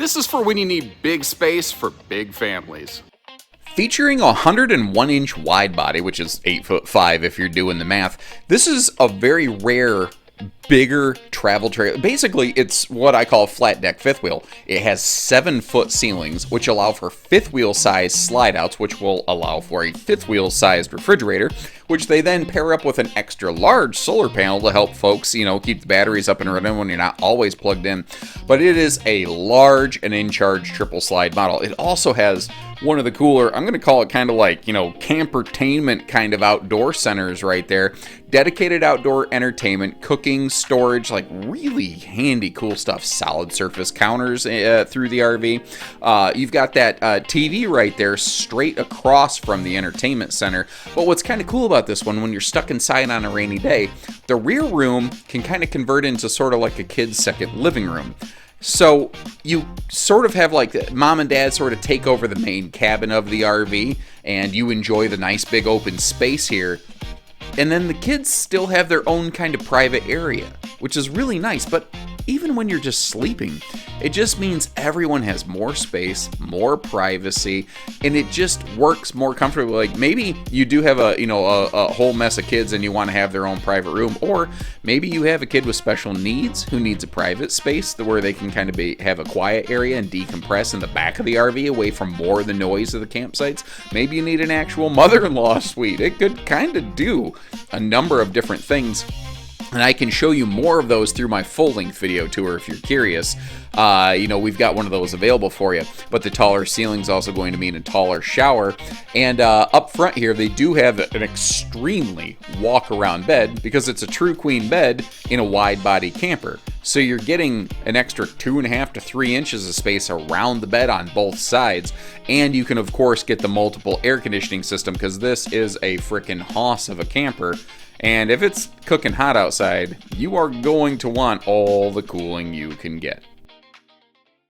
This is for when you need big space for big families. Featuring a 101-inch wide body, which is 8'5" if you're doing the math, this is a very rare bigger travel trailer. Basically, it's what I call a flat deck fifth wheel. It has 7-foot ceilings, which allow for fifth wheel size slide outs, which will allow for a fifth wheel sized refrigerator, which they then pair up with an extra large solar panel to help folks, keep the batteries up and running when you're not always plugged in. But it is a large and in charge triple slide model. It also has one of the cooler, I'm going to call it kind of like, campertainment kind of outdoor centers right there. Dedicated outdoor entertainment, cooking, storage, like really handy, cool stuff. Solid surface counters through the RV. You've got that TV right there straight across from the entertainment center. But what's kind of cool about this one, when you're stuck inside on a rainy day, the rear room can kind of convert into sort of like a kid's second living room. So you sort of have like mom and dad sort of take over the main cabin of the RV, and you enjoy the nice big open space here. And then the kids still have their own kind of private area, which is really nice. But even when you're just sleeping, it just means everyone has more space, more privacy, and it just works more comfortably. Like maybe you do have a whole mess of kids and you want to have their own private room, or maybe you have a kid with special needs who needs a private space where they can kind of have a quiet area and decompress in the back of the RV away from more of the noise of the campsites. Maybe you need an actual mother-in-law suite. It could kind of do a number of different things. And I can show you more of those through my full-length video tour if you're curious. We've got one of those available for you. But the taller ceiling is also going to mean a taller shower. And up front here, they do have an extremely walk-around bed because it's a true queen bed in a wide-body camper. So you're getting an extra 2.5 to 3 inches of space around the bed on both sides. And you can, of course, get the multiple air conditioning system because this is a frickin' hoss of a camper. And if it's cooking hot outside, you are going to want all the cooling you can get.